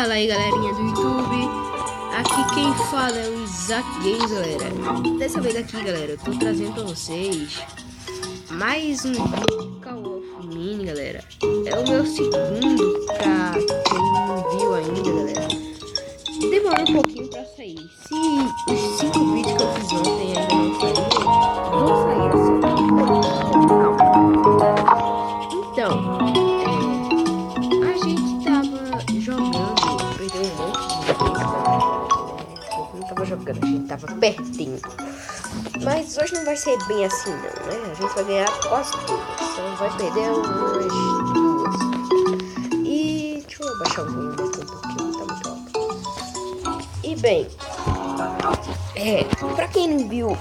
Fala aí, galerinha do YouTube. Aqui quem fala é o Isaac Games, galera. Dessa vez aqui, galera, eu tô trazendo pra vocês mais um vídeo de Call of Mini, galera. É o meu segundo, pra quem não viu ainda, galera. Demorou um pouquinho pra sair. Se os 5 vídeos que eu fiz ontem ainda não saíram, vão sair assim. Calma. Então, a gente tava jogando, perdeu um monte de vezes, não tava jogando, a gente tava pertinho. Mas hoje não vai ser bem assim não, né? A gente vai ganhar quase todas, só vai perder umas duas. E deixa eu abaixar o volume aqui um pouquinho, tá muito alto. E bem, pra quem não viu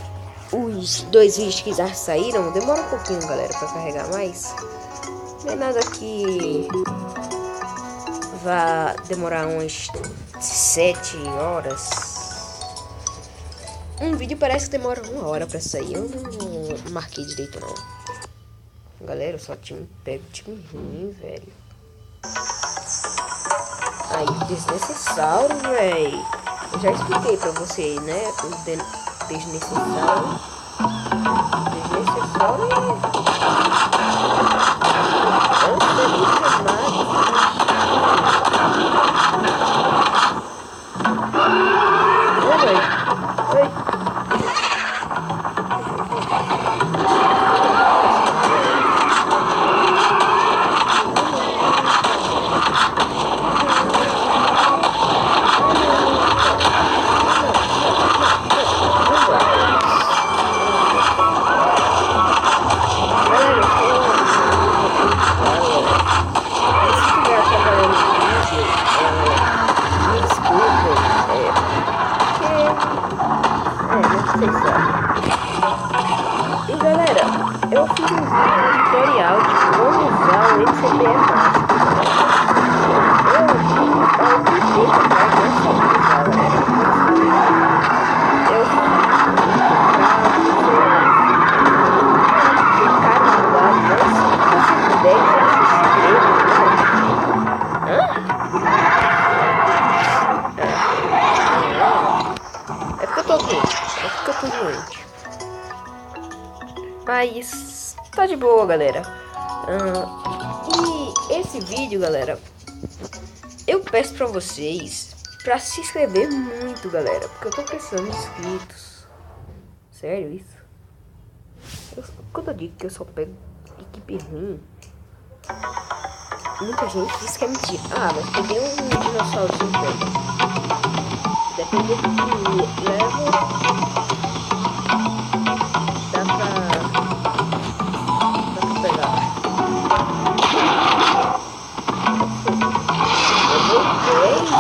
os 2 vídeos que já saíram, demora um pouquinho, galera, pra carregar mais. Não é nada que vai demorar umas 7 horas. Um vídeo parece que demora 1 hora pra sair. Eu não marquei direito não. Galera, eu só pego time ruim, velho. Aí, desnecessário, velho. Eu já expliquei pra você, né? O desnecessário. Desnecessário é um E galera, eu fiz um tutorial de como usar o MCPE mágico. Eu fiz pra usar, galera. Eu ficar no lugar, se você puder, já se inscreva. É porque eu tô doente. É porque eu tô doente. Mas tá de boa, galera. E esse vídeo, galera, eu peço pra vocês pra se inscrever muito, galera, porque eu tô precisando de inscritos. Sério isso? Quando eu digo que eu só pego equipe ruim, muita gente diz que é mentira. Mas peguei um dinossaurozinho velho. Depende do que levo, dá pra pegar. Eu vou 10.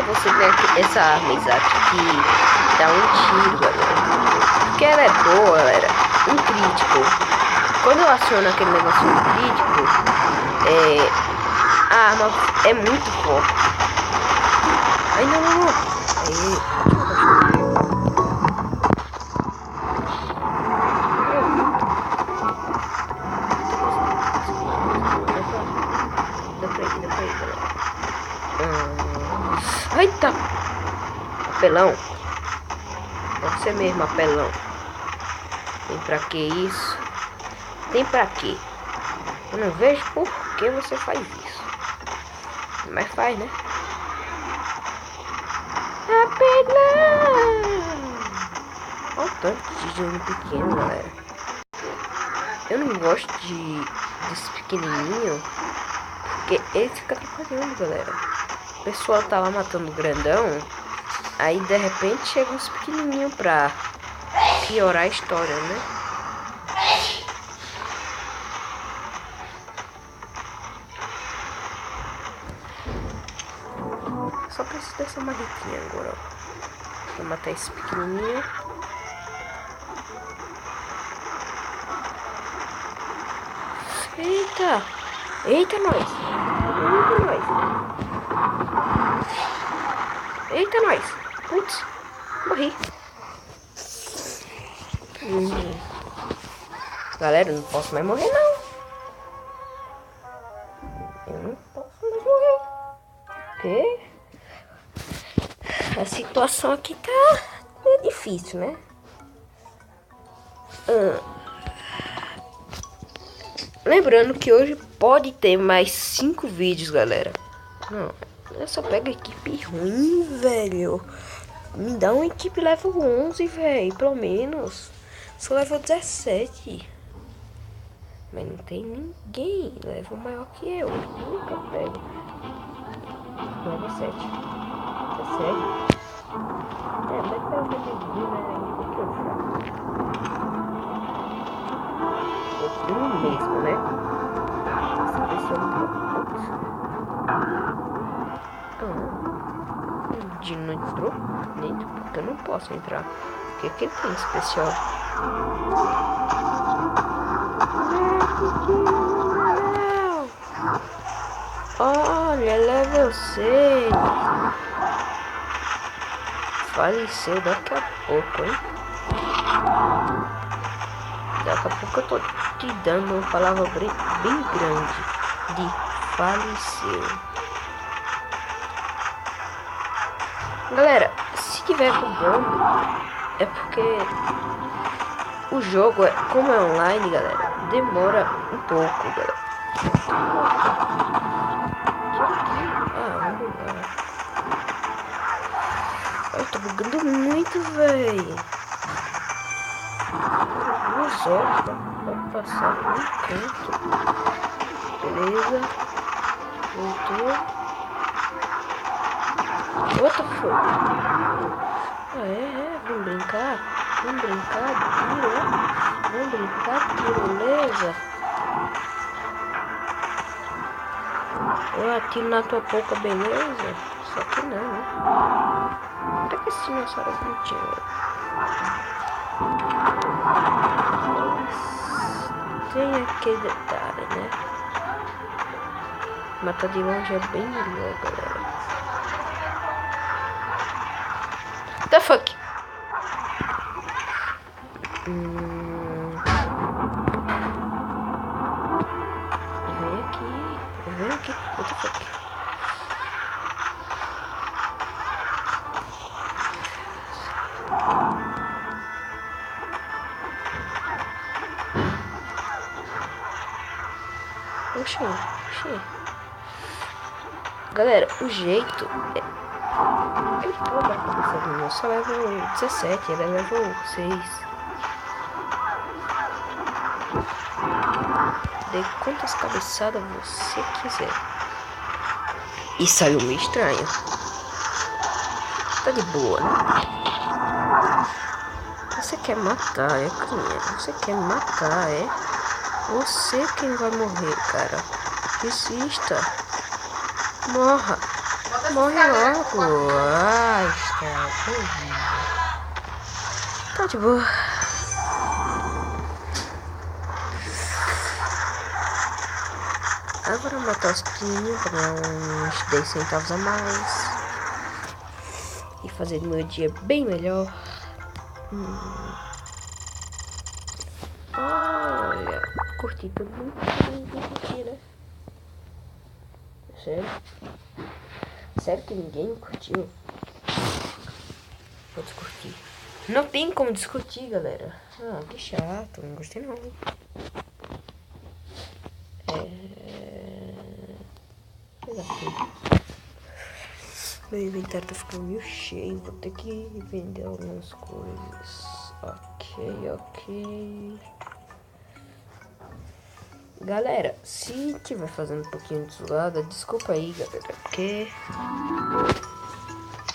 Você vê essa arma exata que dá um tiro, galera. Porque ela é boa, galera. Um crítico. Quando eu aciono aquele negócio crítico, a arma é muito forte. Ai, não. Dá pra ir, galera. Eita! Apelão. Você mesmo, apelão. Tem pra que isso? Tem pra quê? Eu não vejo por que você faz isso. Mas faz, né? Apelão! Olha o tanto de jogo pequeno, galera. Eu não gosto desse pequenininho, porque ele fica atrapalhando, galera. O pessoal tá lá matando o grandão, Aí de repente chega uns pequenininhos pra piorar a história, né? Só preciso dessa marretinha agora, ó. Vou matar esse pequenininho. Eita! Eita, nós! Eita, nós! Eita, nós! Putz! Morri! Galera, eu não posso mais morrer, não! Eu não posso mais morrer! Porque a situação aqui tá meio difícil, né? Lembrando que hoje pode ter mais 5 vídeos, galera. Não, eu só pego equipe ruim, velho. Me dá uma equipe level 11, velho, pelo menos. Sou level 17. Mas não tem ninguém level maior que eu. Nunca pego. Level 7. 17. Mas pelo menos ninguém, né? Ainda que eu faço. Eu mesmo, né? Essa pessoa não o Dino entrou dentro porque eu não posso entrar. O que que ele tem de especial? Olha, level 6. Faleceu daqui a pouco, hein? Daqui a pouco eu tô te dando uma palavra bem grande de faleceu. Galera, se tiver bugando, é porque o jogo, como é online, galera, demora um pouco, galera. Eu tô bugando muito, velho. 2 horas pra passar por um canto. Beleza. Voltou. Outra foi. Vamos brincar. Vamos brincar, tirolesa. Eu atiro na tua boca, beleza? Só que não, né? Até que esse dinossauro é bonitinho. Tem aquele detalhe, né? Matar de longe é bem melhor, galera. The fuck? Vem aqui. What the fuck? Oxê. Galera, o jeito é... Ele pula a cabeça do meu, só level 17, ele é level 6. Dê quantas cabeçadas você quiser. E saiu meio estranho. Tá de boa, né? Você quer matar, é, carinha? Você quer matar, é? Você quem vai morrer, cara. Desista. Morra. Morre logo. Ai, está horrível. Tá de boa. Agora matar os pequenininhos pra ganhar uns 10 centavos a mais. E fazer meu dia bem melhor. Olha, curti todo mundo. Curti, né? Sério? Sério que ninguém curtiu? Vou discutir. Não tem como discutir, galera. Ah, que chato. Não gostei não. Meu inventário tá ficando meio cheio. Vou ter que vender algumas coisas. Ok. Galera, se tiver fazendo um pouquinho de zoada, desculpa aí, galera. Porque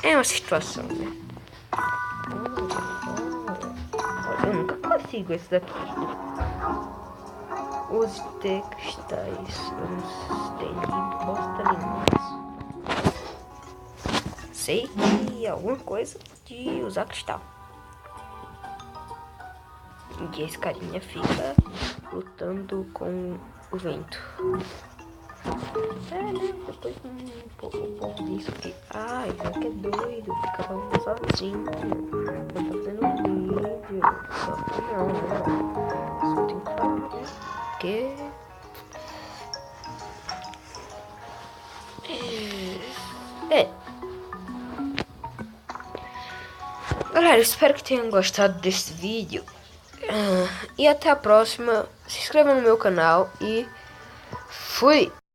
É uma situação, né? Eu nunca consigo esse daqui. Os de cristais. Eu não sei que bosta nenhuma. Sei que alguma coisa de usar cristal. E esse carinha fica lutando com o vento. É, né? Depois um pouco disso aqui. Ai, já que é doido. Fica falando sozinho. Não tá fazendo vídeo. Não. Só tem que falar, né? Porque... É. Galera, espero que tenham gostado desse vídeo. E até a próxima. Se inscreva no meu canal e fui!